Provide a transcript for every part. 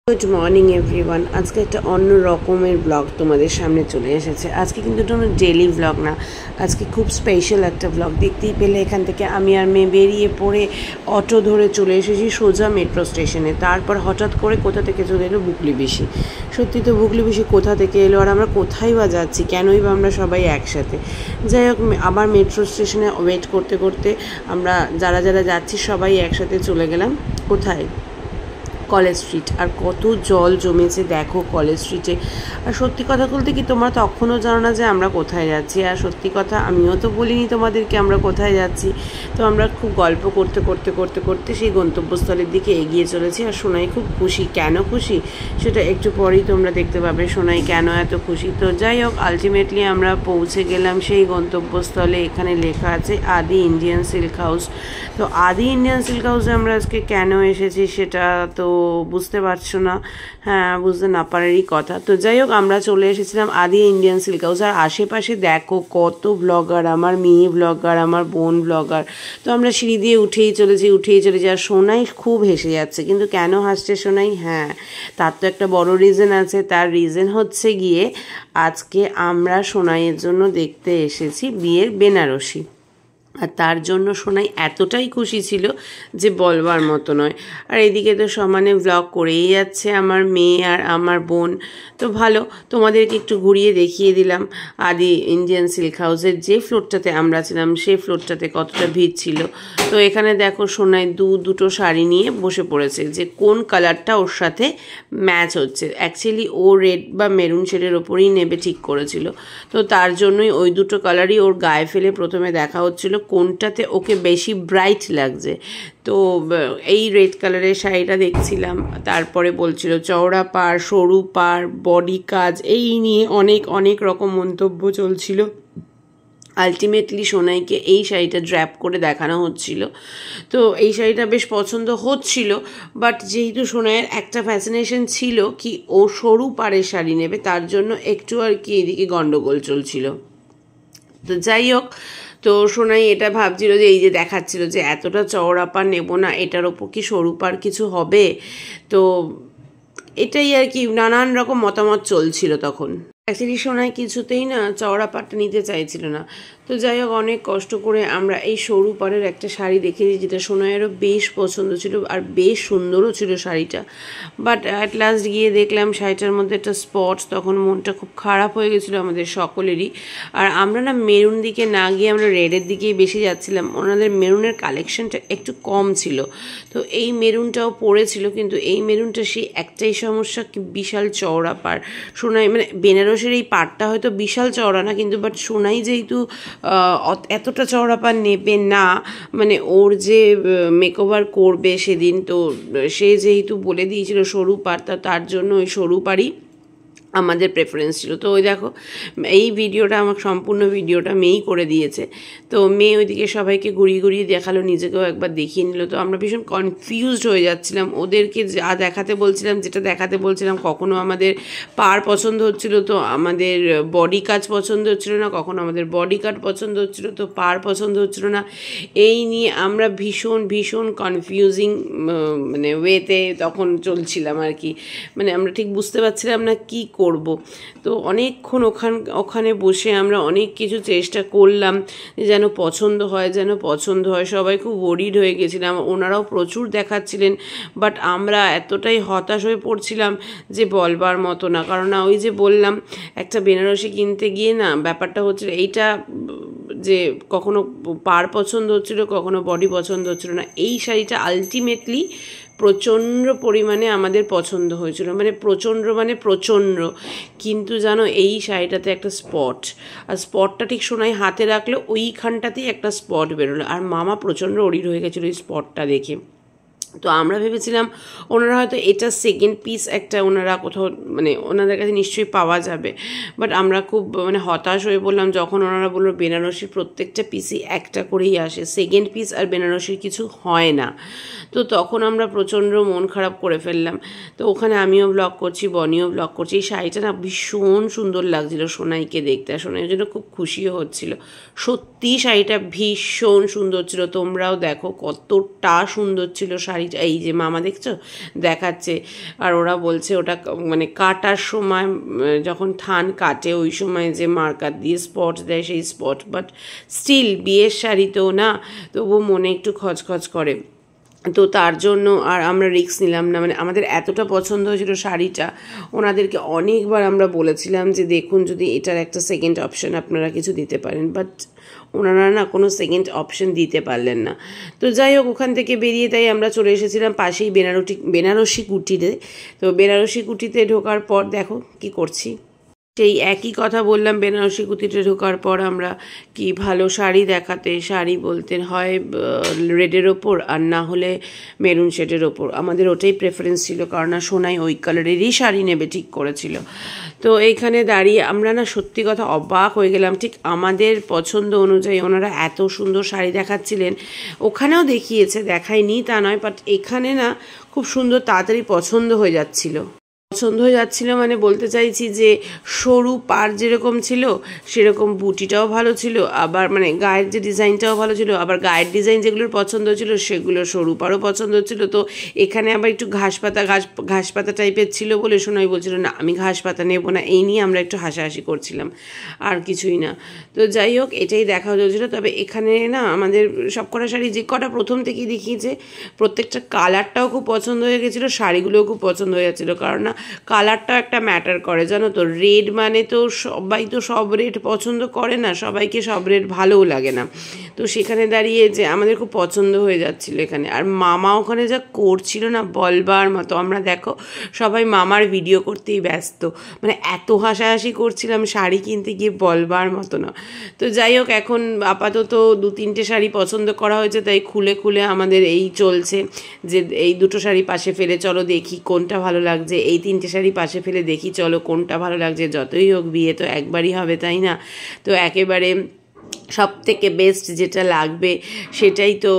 Good morning everyone. আজকে একটা অন্য রকমের ব্লগ তোমাদের সামনে চলে এসেছে। আজকে কিন্তু কোনো ডেলি ব্লগ না, আজকে খুব স্পেশাল একটা ব্লগ। দেখতেই পেলে এখান থেকে আমি আর মেয়ে বেরিয়ে পড়ে অটো ধরে চলে এসেছি সোজা মেট্রো স্টেশনে। তারপর হঠাৎ করে কোথা থেকে চলে এলো বুকলি বেশি। সত্যি তো বুকলি বেশি কোথা থেকে এলো, আর আমরা কোথায় বা যাচ্ছি, কেনই বা আমরা সবাই একসাথে। যাই হোক, আবার মেট্রো স্টেশনে ওয়েট করতে করতে আমরা যারা যারা যাচ্ছি সবাই একসাথে চলে গেলাম কোথায়, কলেজ স্ট্রিট। আর কত জল জমেছে দেখো কলেজ স্ট্রিটে। আর সত্যি কথা বলতে কি, তোমরা তখনও জানো না যে আমরা কোথায় যাচ্ছি। আর সত্যি কথা আমিও তো বলিনি তোমাদেরকে আমরা কোথায় যাচ্ছি। তো আমরা খুব গল্প করতে করতে করতে করতে সেই গন্তব্যস্থলের দিকে এগিয়ে চলেছি। আর সোনাই খুব খুশি। কেন খুশি সেটা একটু পরেই তোমরা দেখতে পাবে সোনাই কেন এত খুশি। তো যাই হোক, আলটিমেটলি আমরা পৌঁছে গেলাম সেই গন্তব্যস্থলে। এখানে লেখা আছে আদি ইন্ডিয়ান সিল্ক হাউস। তো আদি ইন্ডিয়ান সিল্ক হাউসে আমরা আজকে কেন এসেছি সেটা তো বুঝতে পারছো না। হ্যাঁ, বুঝতে না পারারই কথা। তো যাই হোক, আমরা চলে এসেছিলাম আদি ইন্ডিয়ান সিল্ক হাউস। আর আশেপাশে দেখো কত ব্লগার, আমার মেয়ে ব্লগার, আমার বোন ব্লগার। তো আমরা সিঁড়ি দিয়ে উঠেই চলেছি। আর সোনাই খুব হেসে যাচ্ছে। কিন্তু কেন হাসছে সোনাই? হ্যাঁ, তার তো একটা বড় রিজন আছে। তার রিজন হচ্ছে গিয়ে আজকে আমরা সোনাইয়ের জন্য দেখতে এসেছি বিয়ের বেনারসি। আর তার জন্য সোনাই এতটাই খুশি ছিল যে বলবার মতো নয়। আর এদিকে তো সমানে ভ্লগ করেই যাচ্ছে আমার মেয়ে আর আমার বোন। তো ভালো, তোমাদেরকে একটু ঘুরিয়ে দেখিয়ে দিলাম আদি ইন্ডিয়ান সিল্ক হাউসের যে ফ্লোরটাতে আমরা ছিলাম সেই ফ্লোরটাতে কতটা ভিড় ছিল। তো এখানে দেখো সোনাই দুটো শাড়ি নিয়ে বসে পড়েছে যে কোন কালারটা ওর সাথে ম্যাচ হচ্ছে। অ্যাকচুয়ালি ও রেড বা মেরুন শেডের ওপরেই নেবে ঠিক করেছিল। তো তার জন্যই ওই দুটো কালারই ওর গায়ে ফেলে প্রথমে দেখা হচ্ছিল কোনটাতে ওকে বেশি ব্রাইট লাগছে। তো এই রেড কালারের শাড়িটা দেখছিলাম। তারপরে বলছিল চওড়া পাড়, সরু পাড়, বডি কাজ, এই নিয়ে অনেক অনেক রকম মন্তব্য চলছিল। আলটিমেটলি সোনাইকে এই শাড়িটা ড্র্যাপ করে দেখানো হচ্ছিল। তো এই শাড়িটা বেশ পছন্দ হচ্ছিল, বাট যেহেতু সোনাইয়ের একটা ফ্যাসিনেশন ছিল কি ও সরু পাড়ের শাড়ি নেবে, তার জন্য একটু আর কি এদিকে গন্ডগোল চলছিল। তো যাই হোক, তো সোনাই এটা ভাবছিল যে এই যে দেখাচ্ছিল যে এতটা চওড়া পাড় নেবো না, এটার ওপর কি সরু পাড় কিছু হবে। তো এটাই আর কি নানান রকম মতামত চলছিল তখন। অ্যাকচুয়ালি সোনাই কিছুতেই না চওড়া পাড়টা নিতে চাইছিল না। তো যাই হোক, অনেক কষ্ট করে আমরা এই সরু পাড়ের একটা শাড়ি দেখেছি যেটা সোনাইয়েরও বেশ পছন্দ ছিল আর বেশ সুন্দরও ছিল শাড়িটা। বাট অ্যাট লাস্ট গিয়ে দেখলাম শাড়িটার মধ্যে একটা স্পটস, তখন মনটা খুব খারাপ হয়ে গেছিলো আমাদের সকলেরই। আর আমরা না মেরুন দিকে না গিয়ে আমরা রেডের দিকেই বেশি যাচ্ছিলাম। ওনাদের মেরুনের কালেকশনটা একটু কম ছিল। তো এই মেরুনটাও পড়েছিল, কিন্তু এই মেরুনটা সেই একটাই সমস্যা কি বিশাল চওড়া পাড়। সোনাই মানে বেনারসের এই পাড়টা হয়তো বিশাল চওড়া না, কিন্তু বাট সোনাই যেহেতু এতটা চওড়া পাড় নেবে না, মানে ওর যে মেকওভার করবে সেদিন, তো সে যেহেতু বলে দিয়েছিল সরু পাড়, তার জন্য ওই সরু পাড়ই আমাদের প্রেফারেন্স ছিল। তো ওই দেখো, এই ভিডিওটা আমার সম্পূর্ণ ভিডিওটা মেয়েই করে দিয়েছে। তো মেয়ে ওইদিকে সবাইকে ঘুরিয়ে ঘুরিয়ে দেখালো, নিজেকেও একবার দেখিয়ে নিল। তো আমরা ভীষণ কনফিউজড হয়ে যাচ্ছিলাম। ওদেরকে যা দেখাতে বলছিলাম, যেটা দেখাতে বলছিলাম, কখনো আমাদের পাড় পছন্দ হচ্ছিল তো আমাদের বডি কাজ পছন্দ হচ্ছিল না, কখনো আমাদের বডি কাট পছন্দ হচ্ছিল তো পাড় পছন্দ হচ্ছিল না। এই নিয়ে আমরা ভীষণ ভীষণ কনফিউজিং মানে ওয়েতে তখন চলছিলাম আর কি। মানে আমরা ঠিক বুঝতে পারছিলাম না কি করব। তো অনেকক্ষণ ওখানে বসে আমরা অনেক কিছু চেষ্টা করলাম যেন পছন্দ হয়। সবাই খুব ওরিড হয়ে গেছিলাম, ওনারাও প্রচুর দেখাচ্ছিলেন। বাট আমরা এতটাই হতাশ হয়ে পড়ছিলাম যে বলবার মতো না। কারণ না, ওই যে বললাম, একটা বেনারসি কিনতে গিয়ে না ব্যাপারটা হচ্ছিল এইটা যে কখনো পাড় পছন্দ হচ্ছিল, কখনো বডি পছন্দ হচ্ছিল না। এই শাড়িটা আলটিমেটলি প্রচণ্ড পরিমাণে আমাদের পছন্দ হয়েছিল, মানে প্রচণ্ড। কিন্তু জানো, এই শাড়িটাতে একটা স্পট, আর স্পটটা ঠিক সোনাই হাতে রাখলে ওইখানটাতেই একটা স্পট বেরোলো। আর মামা প্রচণ্ড অরিড হয়ে গেছিলো এই স্পটটা দেখে। তো আমরা ভেবেছিলাম ওনারা হয়তো এটা সেকেন্ড পিস একটা ওনারা কোথাও মানে ওনাদের কাছে নিশ্চয়ই পাওয়া যাবে। বাট আমরা খুব মানে হতাশ হয়ে বললাম যখন ওনারা বললো বেনারসির প্রত্যেকটা পিসই একটা করেই আসে, সেকেন্ড পিস আর বেনারসির কিছু হয় না। তো তখন আমরা প্রচণ্ড মন খারাপ করে ফেললাম। তো ওখানে আমিও ব্লগ করছি, বনিও ব্লগ করছি। এই শাড়িটা না ভীষণ সুন্দর লাগছিলো সোনাইকে দেখতে, আর সোনাইয়ের জন্য খুব খুশিও হচ্ছিল। সত্যি শাড়িটা ভীষণ সুন্দর ছিল, তোমরাও দেখো কতটা সুন্দর ছিল শাড়ি। শাড়িটা এই যে মামা দেখছো দেখাচ্ছে, আর ওরা বলছে ওটা মানে কাটার সময় যখন থান কাটে ওই সময় যে মার্কার দিয়ে স্পট দেয় সেই স্পট, বাট স্টিল বিয়ের শাড়ি তো না, তবু মনে একটু খচখচ করে। তো তার জন্য আর আমরা রিস্ক নিলাম না, মানে আমাদের এতটা পছন্দ হয়েছিল শাড়িটা, ওনাদেরকে অনেকবার আমরা বলেছিলাম যে দেখুন যদি এটার একটা সেকেন্ড অপশান আপনারা কিছু দিতে পারেন, বাট ওনারা না কোনো সেকেন্ড অপশন দিতে পারলেন না। তো যাই হোক ওখান থেকে বেরিয়ে তাই আমরা চলে এসেছিলাম পাশেই বেনারসি কুটিতে। তো বেনারসি কুটিতে ঢোকার পর দেখো কি করছি, সেই একই কথা বললাম বেনারসি কুটিতে ঢোকার পর আমরা কি ভালো শাড়ি দেখাতে, শাড়ি বলতে হয় রেডের ওপর আর না হলে মেরুন শেডের ওপর, আমাদের ওটাই প্রেফারেন্স ছিল, কারণ না সোনাই ওই কালারেরই শাড়ি নেবে ঠিক করেছিল। তো এইখানে দাঁড়িয়ে আমরা না সত্যি কথা অবাক হয়ে গেলাম, ঠিক আমাদের পছন্দ অনুযায়ী ওনারা এত সুন্দর শাড়ি দেখাচ্ছিলেন। ওখানেও দেখিয়েছে, দেখায়নি তা নয়, বাট এখানে না খুব সুন্দর তাড়াতাড়ি পছন্দ হয়ে যাচ্ছিলো মানে বলতে চাইছি যে সরু পাড় যেরকম ছিল সেরকম বুটিটাও ভালো ছিল, আবার মানে গায়ের যে ডিজাইনটাও ভালো ছিল, আবার গায়ের ডিজাইন যেগুলোর পছন্দ ছিল সেগুলো সরু পাড়ও পছন্দ ছিল। তো এখানে আবার একটু ঘাস পাতা টাইপের ছিল বলে সোনাই বলছিল না আমি ঘাস পাতা নেব না, এই নিয়ে আমরা একটু হাসাহাসি করছিলাম, আর কিছুই না। তো যাই হোক এটাই দেখা চলছিল। তবে এখানে না আমাদের সব কটা শাড়ি যে কটা প্রথম থেকেই দেখিয়েছে প্রত্যেকটা কালারটাও খুব পছন্দ হয়ে গেছিলো, শাড়িগুলোও খুব পছন্দ হয়ে যাচ্ছিলো, কারণ না কালারটা একটা ম্যাটার করে জানো তো। রেড মানে তো সবাই তো সব রেড পছন্দ করে না, সবাইকে সব রেড ভালোও লাগে না। তো সেখানে দাঁড়িয়ে যে আমাদের খুব পছন্দ হয়ে যাচ্ছিল এখানে, আর মামা ওখানে যা করছিল না বলবার মতো, আমরা দেখো সবাই মামার ভিডিও করতেই ব্যস্ত, মানে এত হাসাহাসি করছিলাম শাড়ি কিনতে গিয়ে বলবার মতো না। তো যাই হোক এখন আপাতত 2-3টে শাড়ি পছন্দ করা হয়েছে, তাই খুলে খুলে আমাদের এই চলছে যে এই দুটো শাড়ি পাশে ফেলে চলো দেখি কোনটা ভালো লাগছে, এই 3টে শাড়ি পাশে ফেলে দেখি চলো কোনটা ভালো লাগছে। যতই হোক বিয়ে তো একবারই হবে তাই না, তো একেবারে সব থেকে বেস্ট যেটা লাগবে সেটাই তো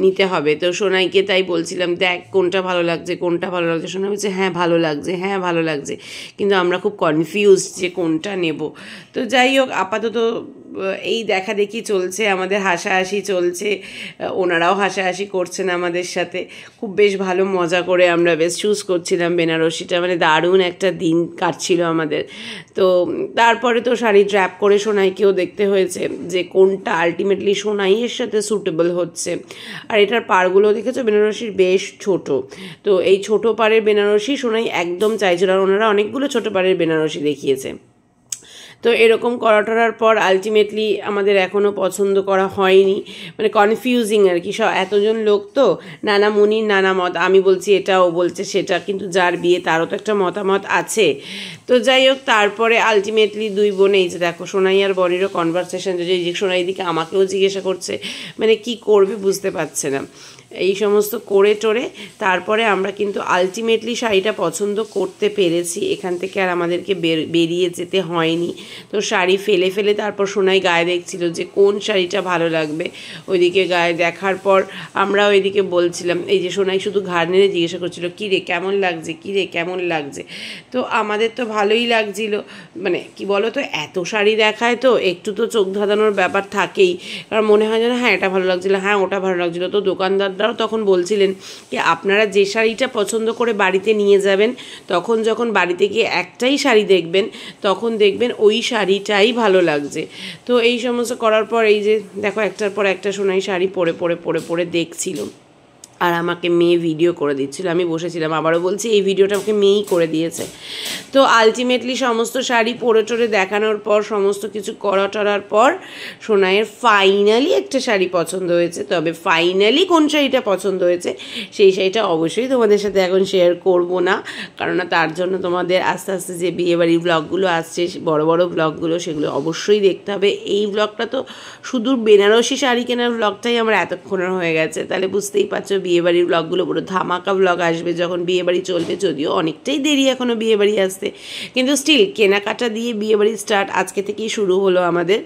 নিতে হবে। তো সোনাইকে তাই বলছিলাম দেখ কোনটা ভালো লাগছে সোনাই বলছে হ্যাঁ ভালো লাগছে, কিন্তু আমরা খুব কনফিউজ যে কোনটা নেব। তো যাই হোক আপাতত এই দেখা দেখি চলছে, আমাদের হাসাহাসি চলছে, ওনারাও হাসাহাসি করছেন আমাদের সাথে, খুব বেশ ভালো মজা করে আমরা বেশ চুজ করছিলাম বেনারসিটা, মানে দারুণ একটা দিন কাটছিল আমাদের। তো তারপরে তো শাড়ি ড্র্যাপ করে সোনাইকেও দেখতে হয়েছে যে কোনটা আলটিমেটলি সোনাইয়ের সাথে সুটেবল হচ্ছে। আর এটার পাড়গুলো দেখেছো বেনারসির বেশ ছোট, তো এই ছোট পাড়ের বেনারসি সোনাই একদম চাইছিল, আর ওনারা অনেকগুলো ছোট পাড়ের বেনারসি দেখিয়েছে। তো এরকম করার পর আলটিমেটলি আমাদের এখনও পছন্দ করা হয়নি, মানে কনফিউজিং আর কি, সব এতজন লোক তো নানা মুনির নানা মত, আমি বলছি এটা ও বলছে সেটা, কিন্তু যার বিয়ে তারও তো একটা মতামত আছে। তো যাই হোক তারপরে আলটিমেটলি দুই বোন এই যে দেখো সোনাই আর বনিরও কনভারসেশন, যে সোনাই দিকে আমাকেও জিজ্ঞাসা করছে, মানে কি করবে বুঝতে পারছে না। এই সমস্ত করে টোরে তারপরে আমরা কিন্তু আলটিমেটলি শাড়িটা পছন্দ করতে পেরেছি, এখান থেকে আর আমাদেরকে বেরিয়ে যেতে হয়নি। তো শাড়ি ফেলে ফেলে তারপর সোনাই গায়ে দেখছিল যে কোন শাড়িটা ভালো লাগবে, ওইদিকে গায়ে দেখার পর আমরা ওইদিকে বলছিলাম, এই যে সোনাই শুধু ঘাড় নেড়ে জিজ্ঞাসা করছিল কিরে কেমন লাগছে। তো আমাদের তো ভালোই লাগছিল, মানে কি বলো তো এত শাড়ি দেখায় তো একটু তো চোখ ধাঁধানোর ব্যাপার থাকেই, কারণ মনে হয় যেন হ্যাঁ এটা ভালো লাগছিলো, হ্যাঁ ওটা ভালো লাগছিলো। তো দোকানদাররাও তখন বলছিলেন যে আপনারা যে শাড়িটা পছন্দ করে বাড়িতে নিয়ে যাবেন, তখন যখন বাড়িতে গিয়ে একটাই শাড়ি দেখবেন তখন দেখবেন ওই শাড়িটাই ভালো লাগছে। তো এই সমস্ত করার পর এই যে দেখো একটার পর একটা সোনাই শাড়ি পরে দেখছিল, আর আমাকে মেয়ে ভিডিও করে দিচ্ছিল, আমি বসেছিলাম। আবারও বলছি এই ভিডিওটা আমাকে মেয়েই করে দিয়েছে। তো আলটিমেটলি সমস্ত শাড়ি পরে টোরে দেখানোর পর সমস্ত কিছু করার পর সোনাইয়ের ফাইনালি একটা শাড়ি পছন্দ হয়েছে। তবে ফাইনালি কোন শাড়িটা পছন্দ হয়েছে সেই শাড়িটা অবশ্যই তোমাদের সাথে এখন শেয়ার করব না, কারণ তার জন্য তোমাদের আস্তে আস্তে যে বিয়েবাড়ির ব্লগগুলো আসছে বড় ব্লগগুলো সেগুলো অবশ্যই দেখতে হবে। এই ব্লগটা তো শুধু বেনারসি শাড়ি কেনার ব্লগটাই আমার এতক্ষণের হয়ে গেছে, তাহলে বুঝতেই পারছো বিয়েবাড়ির ব্লগগুলো পুরো ধামাকা ব্লগ আসবে যখন বিয়েবাড়ি চলবে, যদিও অনেকটাই দেরি এখনও বিয়েবাড়ি আসতে, কিন্তু স্টিল কেনাকাটা দিয়ে বিয়েবাড়ি স্টার্ট আজকে থেকেই শুরু হলো আমাদের।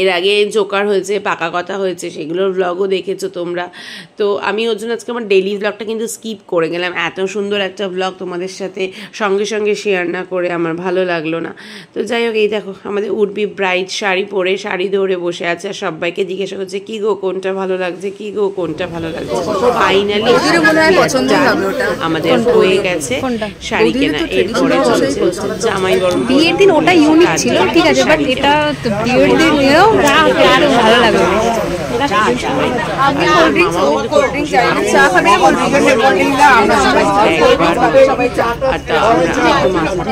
এর আগে জোকার হয়েছে, পাকা কথা হয়েছে, সেগুলোর ব্লগও দেখেছো তোমরা। তো আমি ওর জন্য আজকে আমার ডেইলি ব্লগটা কিন্তু স্কিপ করে গেলাম। এত সুন্দর একটা ব্লগ তোমাদের সাথে সঙ্গে সঙ্গে শেয়ার না করে আমার ভালো লাগলো না। তো যাই হোক, এই দেখো আমাদের উডবি ব্রাইড শাড়ি পরে শাড়ি ধরে বসে আছে আর সবাইকে জিজ্ঞাসা করছে কী গো কোনটা ভালো লাগছে, কী গো কোনটা ভালো লাগছে। ফাইনালি আমাদের হয়ে গেছে শাড়ি কেনা। এরপরে চলছে জামাই বরণ। বিয়ের দিন ওটা ইউনিক ছিল, ঠিক আছে, বাট এটা বিয়ের দিন আরো ভালো লাগবে।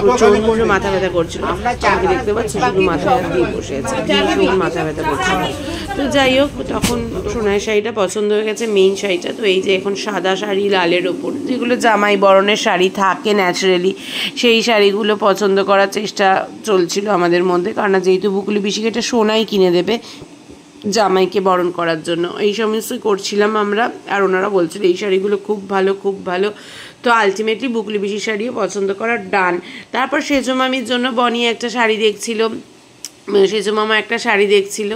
প্রচন্ড মাথা ব্যথা করছিল, দেখতে পাচ্ছি শুধু মাথা ব্যথা দিয়ে বসে আছে, ভীষণ মাথা ব্যথা করছিল। তো যাই হোক, তখন সোনার শাড়িটা পছন্দ হয়ে গেছে, মেইন শাড়িটা। তো এই যে এখন সাদা শাড়ি লালের ওপর, যেগুলো জামাই বরণের শাড়ি থাকে ন্যাচারালি, সেই শাড়িগুলো পছন্দ করার চেষ্টা চলছিল আমাদের মধ্যে। কারণ যেহেতু বুকুলি পিসিকে এটা সোনাই কিনে দেবে জামাইকে বরণ করার জন্য, এই সমস্তই করছিলাম আমরা। আর ওনারা বলছিল এই শাড়িগুলো খুব ভালো, খুব ভালো। তো আলটিমেটলি বুকলি পিসি শাড়িও পছন্দ করার ডান। তারপর সেজো মামির জন্য বনি একটা শাড়ি দেখছিল, সেজো মামা একটা শাড়ি দেখছিল,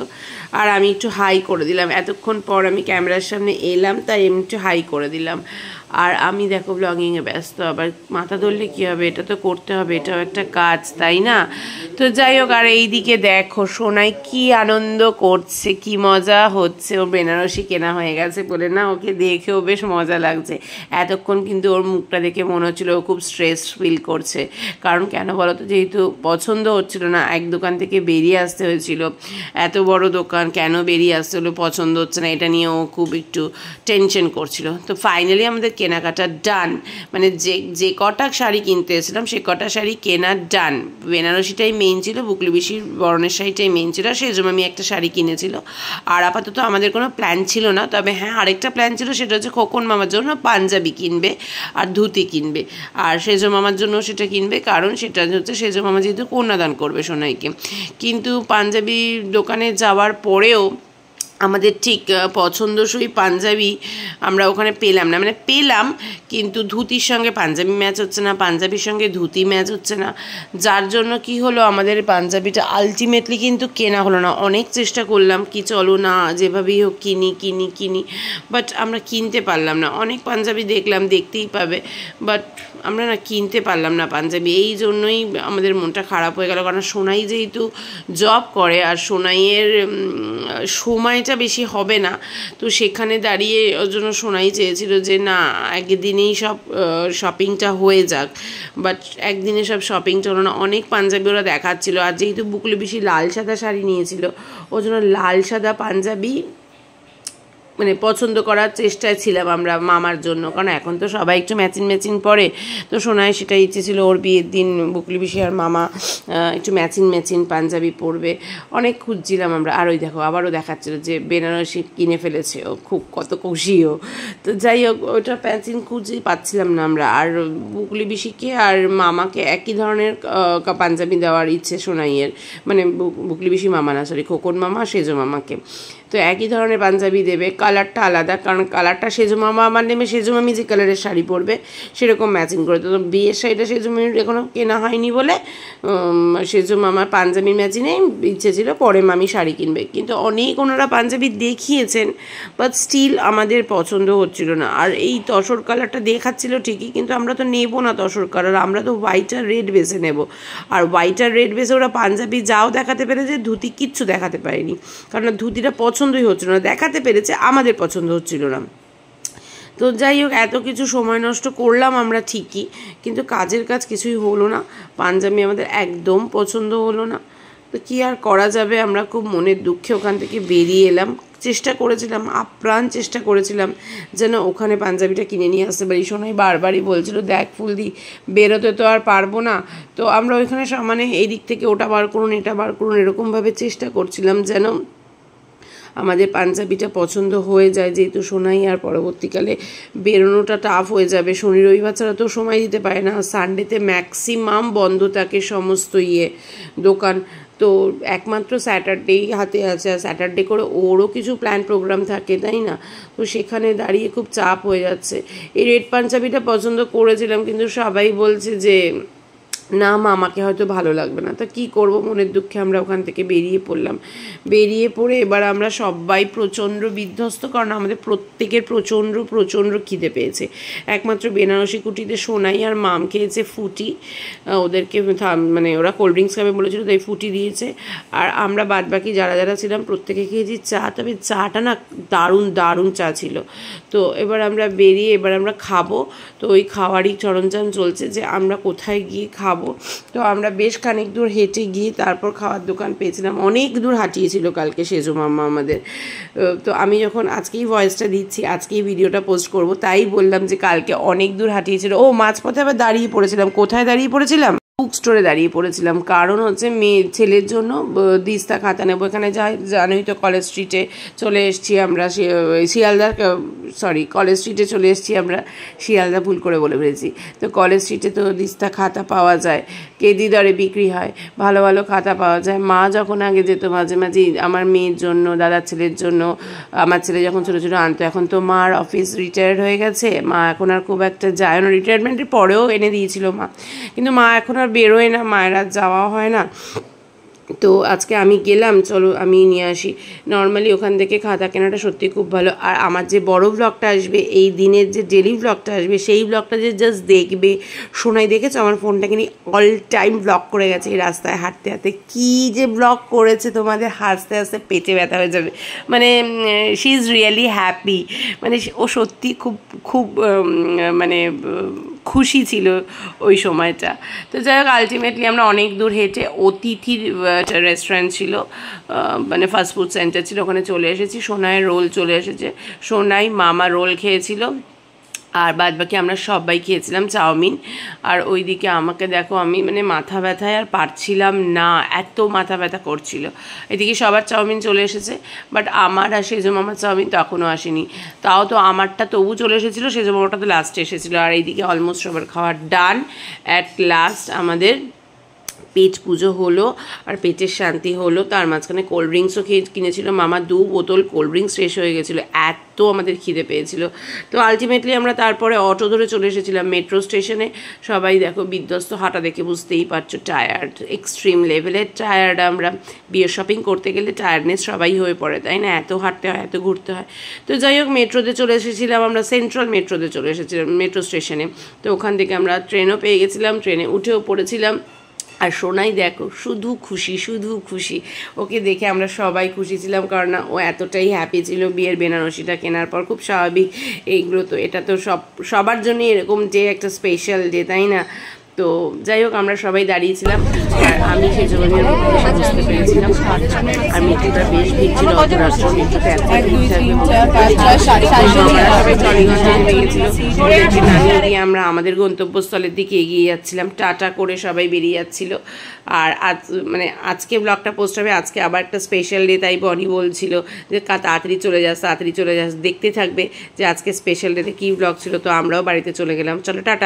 আর আমি একটু হাই করে দিলাম। এতক্ষণ পর আমি ক্যামেরার সামনে এলাম, তাই আমি একটু হাই করে দিলাম। আর আমি দেখো ব্লগিংয়ে ব্যস্ত, আবার মাথা ধরলে কী হবে, এটা তো করতে হবে, এটাও একটা কাজ, তাই না? তো যাই হোক, আর এইদিকে দেখো সোনাই কি আনন্দ করছে, কি মজা হচ্ছে। ওর বেনারসি কেনা হয়ে গেছে বলে না, ওকে দেখেও বেশ মজা লাগছে। এতক্ষণ কিন্তু ওর মুখটা দেখে মনে হচ্ছিলো ও খুব স্ট্রেস ফিল করছে। কারণ কেন বলো তো, যেহেতু পছন্দ হচ্ছিল না, এক দোকান থেকে বেরিয়ে আসতে হয়েছিল। এত বড় দোকান কেন বেরিয়ে আসতে হলো, পছন্দ হচ্ছে না, এটা নিয়ে ও খুব একটু টেনশন করছিল। তো ফাইনালি আমাদের কেনাকাটা ডান, মানে যে কটা শাড়ি কিনতে এসেছিলাম সে কটা শাড়ি কেনা ডান। বেনারসিটাই মেইন ছিল, বুকলি পিসির বরণের শাড়িটাই মেইন ছিল, সেজন্য আমি একটা শাড়ি কিনেছিল। আর আপাতত আমাদের কোনো প্ল্যান ছিল না, তবে হ্যাঁ আরেকটা প্ল্যান ছিল, সেটা হচ্ছে খোকন মামার জন্য পাঞ্জাবি কিনবে আর ধুতি কিনবে, আর সেজো মামার জন্য সেটা কিনবে, কারণ সেটা হচ্ছে সেজো মামা যেহেতু কন্যাদান করবে সোনাইকে। কিন্তু পাঞ্জাবি দোকানে যাওয়ার পরেও আমাদের ঠিক পছন্দসই পাঞ্জাবি আমরা ওখানে পেলাম না, মানে পেলাম কিন্তু ধুতির সঙ্গে পাঞ্জাবি ম্যাচ হচ্ছে না, পাঞ্জাবির সঙ্গে ধুতি ম্যাচ হচ্ছে না, যার জন্য কি হলো আমাদের পাঞ্জাবিটা আলটিমেটলি কিন্তু কেনা হলো না। অনেক চেষ্টা করলাম কি চলো না যেভাবেই হোক কিনি, বাট আমরা কিনতে পারলাম না। অনেক পাঞ্জাবি দেখলাম, দেখতেই পাবে, বাট আমরা না কিনতে পারলাম না পাঞ্জাবি। এই জন্যই আমাদের মনটা খারাপ হয়ে গেল, কারণ সোনাই যেহেতু জব করে আর সোনাইয়ের সময়টা বেশি হবে না, তো সেখানে দাঁড়িয়ে ওর জন্য সোনাই চেয়েছিল যে না একদিনেই সব শপিংটা হয়ে যাক, বাট একদিনে সব শপিংটা হলো না। অনেক পাঞ্জাবি ওরা দেখাচ্ছিল, আর যেহেতু বুকলি বেশি লাল সাদা শাড়ি নিয়েছিল, ওর জন্য লাল সাদা পাঞ্জাবি মানে পছন্দ করার চেষ্টায় ছিলাম আমরা মামার জন্য, কারণ এখন তো সবাই একটু ম্যাচিং পরে। তো সোনায় সেটা ইচ্ছে ছিল ওর বিয়ের দিন বুকলি পিসি আর মামা একটু ম্যাচিং পাঞ্জাবি পরবে। অনেক খুঁজছিলাম আমরা। আর ওই দেখো আবারও দেখাচ্ছিল যে বেনারসি কিনে ফেলেছে ও, খুব কত খুশিও। তো যাই হোক, ওটা ম্যাচিং খুঁজেই পাচ্ছিলাম না আমরা। আর বুকলি পিসিকে আর মামাকে একই ধরনের পাঞ্জাবি দেওয়ার ইচ্ছে সোনাইয়ের, মানে বুকলি পিসি মামা না, সরি খোকন মামা সেজো মামাকে। তো একই ধরনের পাঞ্জাবি দেবে, কালারটা আলাদা, কারণ কালারটা সেজো মামা আমার নেমে সেজো মামি যে কালারের শাড়ি পরবে সেরকম ম্যাচিং করে। তো বিয়ের শাড়িটা সেজো মামির এখনও কেনা হয়নি বলে সেজো মামার পাঞ্জাবির ম্যাচিংয়ে ইচ্ছে ছিল, পরে মামি শাড়ি কিনবে। কিন্তু অনেক ওনারা পাঞ্জাবি দেখিয়েছেন, বাট স্টিল আমাদের পছন্দ হচ্ছিল না। আর এই তসর কালারটা দেখাচ্ছিল ঠিকই, কিন্তু আমরা তো নেবো না তসর কালার, আমরা তো হোয়াইট আর রেড বেসে নেব। আর হোয়াইট আর রেড বেসে ওরা পাঞ্জাবি যাও দেখাতে পেরেছে, ধুতি কিচ্ছু দেখাতে পারেনি, কারণ ধুতিটা পছন্দই হচ্ছিল না। দেখাতে পেরেছে, আমাদের পছন্দ হচ্ছিল না। তো যাই হোক, এত কিছু সময় নষ্ট করলাম আমরা ঠিকই, কিন্তু কাজের কাজ কিছুই হলো না। পাঞ্জাবি আমাদের একদম পছন্দ হলো না। তো কী আর করা যাবে, আমরা খুব মনের দুঃখে ওখান থেকে বেরিয়ে এলাম। চেষ্টা করেছিলাম, আপ্রাণ চেষ্টা করেছিলাম যেন ওখানে পাঞ্জাবিটা কিনে নিয়ে আসতে পারি। সোনাই বারবারই বলছিল দেখ ফুলদি বেরোতে তো আর পারবো না। তো আমরা ওইখানে মানে এই দিক থেকে ওটা বার করুন এটা বার করুন এরকমভাবে চেষ্টা করছিলাম যেন আমাদের পাঞ্জাবিটা পছন্দ হয়ে যায়, যেহেতু সোনাই আর পরবর্তীকালে বেরোনোটা টাফ হয়ে যাবে। শনি রবিবার ছাড়া তো সময় দিতে পারে না, সানডেতে ম্যাক্সিমাম বন্ধ থাকে সমস্ত দোকান। তো একমাত্র স্যাটারডেই হাতে আছে, আর স্যাটারডে করে ওরও কিছু প্ল্যান প্রোগ্রাম থাকে, তাই না? তো সেখানে দাঁড়িয়ে খুব চাপ হয়ে যাচ্ছে। এই রেড পাঞ্জাবিটা পছন্দ করেছিলাম, কিন্তু সবাই বলছে যে না মামাকে হয়তো ভালো লাগবে না, তা কী করব, মনের দুঃখে আমরা ওখান থেকে বেরিয়ে পড়লাম। বেরিয়ে পড়ে এবার আমরা সবাই প্রচণ্ড বিধ্বস্ত, কারণ আমাদের প্রত্যেকের প্রচণ্ড প্রচণ্ড খিদে পেয়েছে। একমাত্র বেনারসি কুটিতে সোনাই আর মাম খেয়েছে ফুটি, ওদেরকে মানে ওরা কোল্ড ড্রিঙ্কস খাবে বলেছিল তাই ফুটি দিয়েছে। আর আমরা বাদবাকি যারা যারা ছিলাম প্রত্যেকে খেয়েছি চা, তবে চাটা না দারুণ দারুণ চা ছিল। তো এবার আমরা বেরিয়ে এবার আমরা খাবো, তো ওই খাওয়ারই সরঞ্জাম চলছে যে আমরা কোথায় গিয়ে খাবো। তো আমরা বেশ খানিক দূর হেঁটে গিয়ে তারপর খাওয়ার দোকান পেয়েছিলাম। অনেক দূর হাঁটিয়েছিল কালকে সেজো মাম্মা আমাদের। তো আমি যখন আজকেই ভয়েসটা দিচ্ছি, আজকেই ভিডিওটা পোস্ট করব, তাই বললাম যে কালকে অনেক দূর হাঁটিয়েছিল। ও মাঝপথে আবার দাঁড়িয়ে পড়েছিলাম। কোথায় দাঁড়িয়ে পড়েছিলাম? বুক স্টোরে দাঁড়িয়ে পড়েছিলাম, কারণ হচ্ছে ছেলের জন্য দিস্তা খাতা নেবো। এখানে জানোই তো কলেজ স্ট্রিটে চলে এসেছি আমরা, শিয়ালদার কলেজ স্ট্রিটে চলে এসেছি আমরা, শিয়ালদা ভুল করে বলে ফেলেছি। তো কলেজ স্ট্রিটে তো দিস্তা খাতা পাওয়া যায়, কেজি দরে বিক্রি হয়, ভালো ভালো খাতা পাওয়া যায়। মা যখন আগে যেত মাঝে মাঝে আমার মেয়ের জন্য, দাদার ছেলের জন্য, আমার ছেলে যখন ছোটো ছোটো আনতো। এখন তো মার অফিস রিটায়ার্ড হয়ে গেছে, মা এখন আর খুব একটা যায় না, রিটায়ারমেন্টের পরেও এনে দিয়েছিল মা, কিন্তু মা এখন আর বেরোয় না, মায়ের আর যাওয়া হয় না। তো আজকে আমি গেলাম, চলো আমি নিয়ে আসি। নর্মালি ওখান থেকে খাতা কেনাটা সত্যি খুব ভালো। আর আমার যে বড় ব্লগটা আসবে, এই দিনের যে ডেলি ব্লগটা আসবে, সেই ব্লগটা যে জাস্ট দেখবে, শোনাই দেখেছো আমার ফোনটাকে নিয়ে অল টাইম ব্লগ করে গেছে এই রাস্তায় হাঁটতে হাঁটতে। কী যে ব্লগ করেছে, তোমাদের হাসতে হাসতে পেটে ব্যথা হয়ে যাবে। মানে শি ইজ রিয়েলি হ্যাপি, মানে ও সত্যি খুব খুব মানে খুশি ছিল ওই সময়টা। তো যাই হোক, আলটিমেটলি আমরা অনেক দূর হেঁটে অতিথির একটা রেস্টুরেন্ট ছিল, মানে ফাস্ট ফুড সেন্টার ছিল, ওখানে চলে এসেছি। সোনাইয়ের রোল চলে এসেছে, সোনাই মামা রোল খেয়েছিল, আর বাদ বাকি আমরা সবাই খেয়েছিলাম চাউমিন। আর ওইদিকে আমাকে দেখো, আমি মানে মাথা ব্যথায় আর পারছিলাম না, এত মাথা ব্যথা করছিল। এদিকে সবার চাউমিন চলে এসেছে, বাট আমার আর সেজো মামার চাউমিন তখনও আসেনি। তাও তো আমারটা তবু চলে এসেছিলো, সেজো মামাটা তো লাস্টে এসেছিলো। আর এইদিকে অলমোস্ট সবার খাওয়ার ডান। অ্যাট লাস্ট আমাদের পেট পুজো হলো আর পেটের শান্তি হলো। তার মাঝখানে কোল্ড ড্রিঙ্কসও কিনেছিল মামা, 2 বোতল কোল্ড ড্রিঙ্কস শেষ হয়ে গেছিলো, এত আমাদের খিদে পেয়েছিল। তো আলটিমেটলি আমরা তারপরে অটো ধরে চলে এসেছিলাম মেট্রো স্টেশনে। সবাই দেখো বিধ্বস্ত, হাঁটা দেখে বুঝতেই পারছো টায়ার্ড, এক্সট্রিম লেভেলের টায়ার্ড। আমরা বিয়ের শপিং করতে গেলে টায়ার্ডনেস সবাই হয়ে পড়ে, তাই না? এত হাঁটতে হয়, এত ঘুরতে হয়। তো যাই হোক, মেট্রোতে চলে এসেছিলাম আমরা, সেন্ট্রাল মেট্রোতে চলে এসেছিলাম, মেট্রো স্টেশনে। তো ওখান থেকে আমরা ট্রেনও পেয়ে গেছিলাম, ট্রেনে উঠেও পড়েছিলাম। আর সোনাই দেখো শুধু খুশি, শুধু খুশি। ওকে দেখে আমরা সবাই খুশি ছিলাম, কারণ ও এতটাই হ্যাপি ছিল বিয়ের বেনারসিটা কেনার পর। খুব স্বাভাবিক এইগুলো, তো এটা তো সবার জন্যই এরকম যে একটা স্পেশাল ডে, তাই না? তো যাই হোক, আমরা সবাই দাঁড়িয়েছিলাম, আর আমি সেই জন্য বুঝতে পেরেছিলাম। আর মেট্রোটা বেশ ভিড় ছিল, মেট্রোতে সবাই টলিগঞ্জে নেমে গেছিল। ওদেরকে নামিয়ে দিয়ে আমরা আমাদের গন্তব্যস্থলের দিকে এগিয়ে যাচ্ছিলাম, টাটা করে সবাই বেরিয়ে যাচ্ছিল। আর মানে আজকে ব্লগটা পোস্ট হবে, আজকে আবার একটা স্পেশাল ডে, তাই বনি বলছিল যে তাড়াতাড়ি চলে যাস, তাড়াতাড়ি চলে যাস। দেখতে থাকবে যে আজকে স্পেশাল ডেতে কী ব্লগ ছিল। তো আমরাও বাড়িতে চলে গেলাম, চলো টাটা।